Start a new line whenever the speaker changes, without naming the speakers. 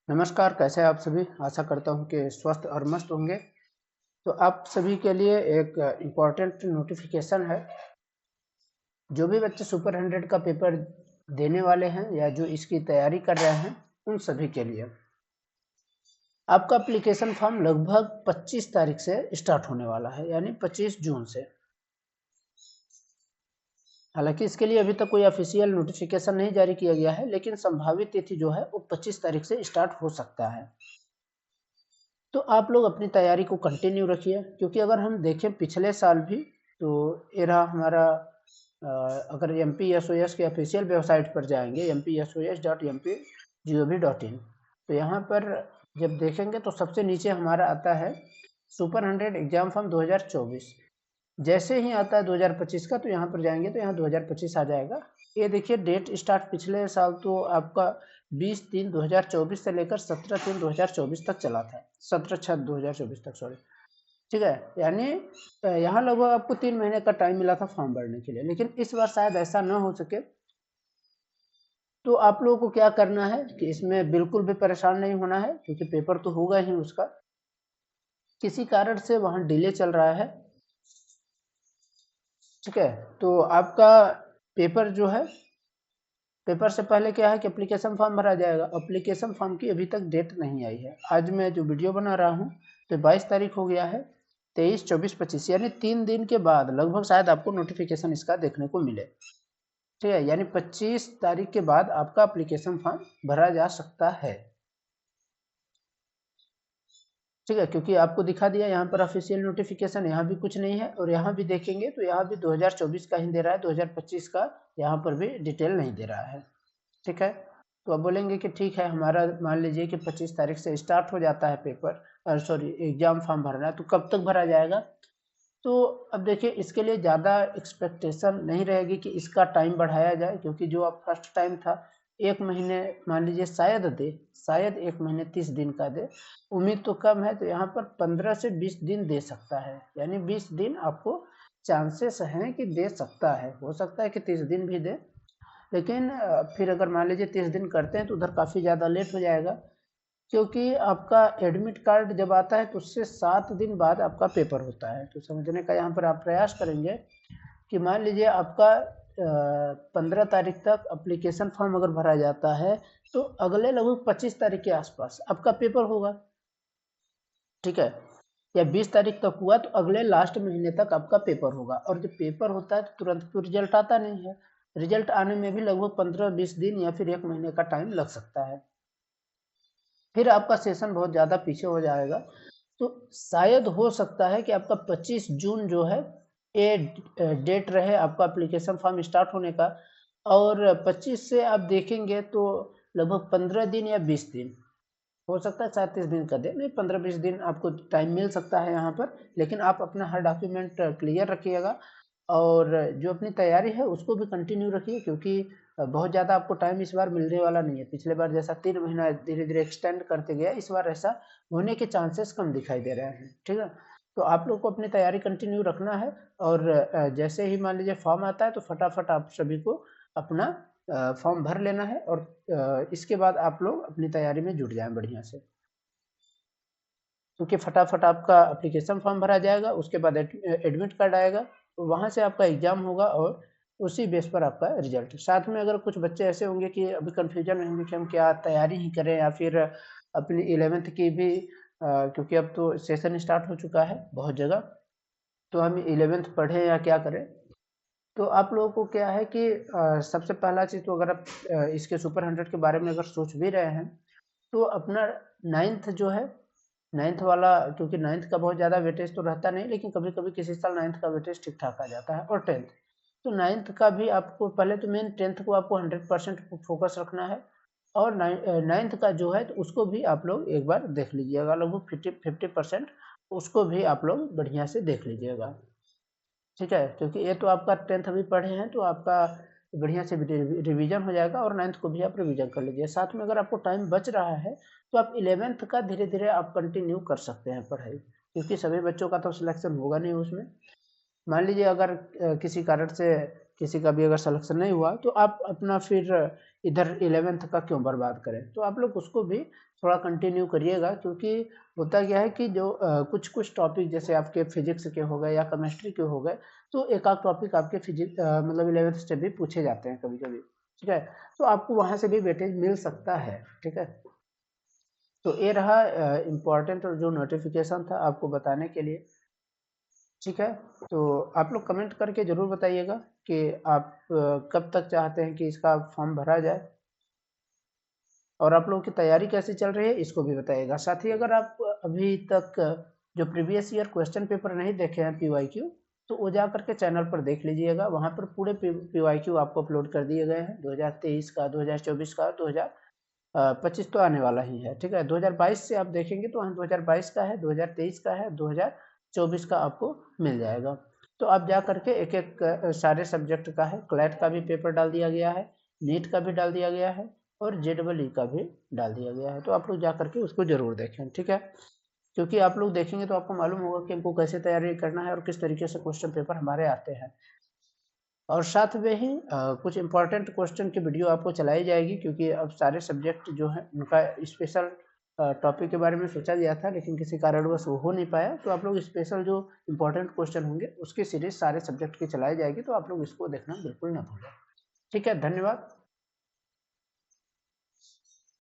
नमस्कार, कैसे हैं आप सभी? आशा करता हूँ कि स्वस्थ और मस्त होंगे। तो आप सभी के लिए एक इम्पोर्टेंट नोटिफिकेशन है। जो भी बच्चे सुपर 100 का पेपर देने वाले हैं या जो इसकी तैयारी कर रहे हैं, उन सभी के लिए आपका एप्लीकेशन फॉर्म लगभग 25 तारीख से स्टार्ट होने वाला है, यानी 25 जून से। हालांकि इसके लिए अभी तक कोई ऑफिशियल नोटिफिकेशन नहीं जारी किया गया है, लेकिन संभावित तिथि जो है वो 25 तारीख से स्टार्ट हो सकता है। तो आप लोग अपनी तैयारी को कंटिन्यू रखिए, क्योंकि अगर हम देखें पिछले साल भी, तो ये रहा हमारा अगर MPSOS के ऑफिशियल वेबसाइट पर जाएंगे mpsos.mp.gov.in, तो यहाँ पर जब देखेंगे तो सबसे नीचे हमारा आता है सुपर 100 एग्जाम फॉर्म 2024। जैसे ही आता है 2025 का, तो यहाँ पर जाएंगे तो यहाँ 2025 आ जाएगा। ये देखिए डेट स्टार्ट पिछले साल तो आपका 20/3/2024 से लेकर 17/3/2024 तक चला था, 17/6/2024 तक, सॉरी। ठीक है, यानी यहाँ लगभग आपको 3 महीने का टाइम मिला था फॉर्म भरने के लिए, लेकिन इस बार शायद ऐसा न हो सके। तो आप लोगों को क्या करना है कि इसमें बिल्कुल भी परेशान नहीं होना है, क्योंकि पेपर तो होगा ही उसका। किसी कारण से वहाँ डिले चल रहा है, ठीक है। तो आपका पेपर जो है, पेपर से पहले क्या है कि एप्लीकेशन फॉर्म भरा जाएगा। एप्लीकेशन फॉर्म की अभी तक डेट नहीं आई है। आज मैं जो वीडियो बना रहा हूँ तो 22 तारीख हो गया है। 23, 24, 25 यानी 3 दिन के बाद लगभग शायद आपको नोटिफिकेशन इसका देखने को मिले। ठीक है, यानी 25 तारीख के बाद आपका एप्लीकेशन फॉर्म भरा जा सकता है। ठीक है, क्योंकि आपको दिखा दिया यहाँ पर ऑफिशियल नोटिफिकेशन, यहाँ भी कुछ नहीं है, और यहाँ भी देखेंगे तो यहाँ भी 2024 का ही दे रहा है, 2025 का यहाँ पर भी डिटेल नहीं दे रहा है। ठीक है, तो अब बोलेंगे कि ठीक है, हमारा मान लीजिए कि 25 तारीख से स्टार्ट हो जाता है पेपर, सॉरी एग्जाम फॉर्म भरना, तो कब तक भरा जाएगा? तो अब देखिए, इसके लिए ज़्यादा एक्सपेक्टेशन नहीं रहेगी कि इसका टाइम बढ़ाया जाए, क्योंकि जो अब फर्स्ट टाइम था 1 महीने, मान लीजिए शायद दे, शायद 1 महीने 30 दिन का दे। उम्मीद तो कम है, तो यहाँ पर 15 से 20 दिन दे सकता है, यानी 20 दिन आपको चांसेस हैं कि दे सकता है। हो सकता है कि 30 दिन भी दे, लेकिन फिर अगर मान लीजिए 30 दिन करते हैं तो उधर काफ़ी ज़्यादा लेट हो जाएगा, क्योंकि आपका एडमिट कार्ड जब आता है तो उससे 7 दिन बाद आपका पेपर होता है। तो समझने का यहाँ पर आप प्रयास करेंगे कि मान लीजिए आपका 15 तारीख तक एप्लीकेशन फॉर्म अगर भरा जाता है, तो अगले लगभग 25 तारीख के आसपास आपका पेपर होगा। ठीक है, या 20 तारीख तक हुआ तो अगले लास्ट महीने तक आपका पेपर होगा, और जब पेपर होता है तो तुरंत तो रिजल्ट आता नहीं है। रिजल्ट आने में भी लगभग 15-20 दिन या फिर 1 महीने का टाइम लग सकता है। फिर आपका सेशन बहुत ज़्यादा पीछे हो जाएगा। तो शायद हो सकता है कि आपका 25 जून जो है ये डेट रहे आपका एप्लीकेशन फॉर्म स्टार्ट होने का, और 25 से आप देखेंगे तो लगभग 15 दिन या 20 दिन, हो सकता है शायद 30 दिन का दे, नहीं 15-20 दिन आपको टाइम मिल सकता है यहाँ पर। लेकिन आप अपना हर डॉक्यूमेंट क्लियर रखिएगा, और जो अपनी तैयारी है उसको भी कंटिन्यू रखिए, क्योंकि बहुत ज़्यादा आपको टाइम इस बार मिलने वाला नहीं है। पिछले बार जैसा 3 महीना धीरे धीरे एक्सटेंड करते गया, इस बार ऐसा होने के चांसेस कम दिखाई दे रहे हैं। ठीक है, तो आप लोग को अपनी तैयारी कंटिन्यू रखना है, और जैसे ही मान लीजिए फॉर्म आता है तो फटाफट आप सभी को अपना फॉर्म भर लेना है, और इसके बाद आप लोग अपनी तैयारी में जुट जाएं बढ़िया से, क्योंकि फटाफट आपका एप्लीकेशन फॉर्म भरा जाएगा, उसके बाद एडमिट कार्ड आएगा, तो वहाँ से आपका एग्जाम होगा, और उसी बेस पर आपका रिजल्ट। साथ में अगर कुछ बच्चे ऐसे होंगे कि अभी कन्फ्यूजन में होंगे कि हम क्या तैयारी ही करें, या फिर अपनी 11th की भी, क्योंकि अब तो सेशन स्टार्ट हो चुका है बहुत जगह, तो हम 11th पढ़ें या क्या करें। तो आप लोगों को क्या है कि सबसे पहला चीज़, तो अगर आप इसके सुपर 100 के बारे में अगर सोच भी रहे हैं, तो अपना 9th जो है, 9th वाला, क्योंकि 9th का बहुत ज़्यादा वेटेज तो रहता नहीं, लेकिन कभी कभी किसी साल 9th का वेटेज ठीक ठाक आ जाता है, और 10th। तो 9th का भी आपको पहले तो मेन 10th को आपको 100% फोकस रखना है, और 9th का जो है तो उसको भी आप लोग एक बार देख लीजिएगा, लगभग 50% उसको भी आप लोग बढ़िया से देख लीजिएगा। ठीक है, क्योंकि ये तो आपका 10th अभी पढ़े हैं तो आपका बढ़िया से रिवीजन हो जाएगा, और 9th को भी आप रिवीजन कर लीजिए। साथ में अगर आपको टाइम बच रहा है तो आप 11th का धीरे धीरे आप कंटिन्यू कर सकते हैं पढ़ाई, क्योंकि सभी बच्चों का तो सिलेक्शन होगा नहीं उसमें। मान लीजिए अगर किसी कारण से किसी का भी अगर सिलेक्शन नहीं हुआ, तो आप अपना फिर इधर 11th का क्यों बर्बाद करें। तो आप लोग उसको भी थोड़ा कंटिन्यू करिएगा, क्योंकि होता क्या है कि जो कुछ कुछ टॉपिक जैसे आपके फिजिक्स के हो गए या केमिस्ट्री के हो गए, तो एक आध टॉपिक आपके फिजिक्स मतलब 11th से भी पूछे जाते हैं कभी कभी, ठीक है। तो आपको वहां से भी वेटेज मिल सकता है, ठीक है। तो ये रहा इम्पोर्टेंट और जो नोटिफिकेशन था आपको बताने के लिए, ठीक है। तो आप लोग कमेंट करके ज़रूर बताइएगा कि आप कब तक चाहते हैं कि इसका फॉर्म भरा जाए, और आप लोगों की तैयारी कैसी चल रही है इसको भी बताइएगा। साथ ही अगर आप अभी तक जो प्रीवियस ईयर क्वेश्चन पेपर नहीं देखे हैं PYQ, तो वो जा करके चैनल पर देख लीजिएगा। वहाँ पर पूरे PYQ आपको अपलोड कर दिए गए हैं, 2023 का, 2024 का, 2025 तो आने वाला ही है, ठीक है। 2022 से आप देखेंगे तो वहाँ 2022 का है, 2023 का है, 2024 का आपको मिल जाएगा। तो आप जा करके एक एक सारे सब्जेक्ट का है, क्लैट का भी पेपर डाल दिया गया है, नीट का भी डाल दिया गया है, और JEE का भी डाल दिया गया है। तो आप लोग जा करके उसको जरूर देखें, ठीक है। क्योंकि आप लोग देखेंगे तो आपको मालूम होगा कि हमको कैसे तैयारी करना है और किस तरीके से क्वेश्चन पेपर हमारे आते हैं। और साथ में ही कुछ इंपॉर्टेंट क्वेश्चन की वीडियो आपको चलाई जाएगी, क्योंकि अब सारे सब्जेक्ट जो हैं उनका स्पेशल टॉपिक के बारे में सोचा गया था, लेकिन किसी कारणवश वो हो नहीं पाया। तो आप लोग स्पेशल जो इंपॉर्टेंट क्वेश्चन होंगे उसकी सीरीज सारे सब्जेक्ट की चलाई जाएगी, तो आप लोग इसको देखना बिल्कुल ना भूलें, ठीक है। धन्यवाद।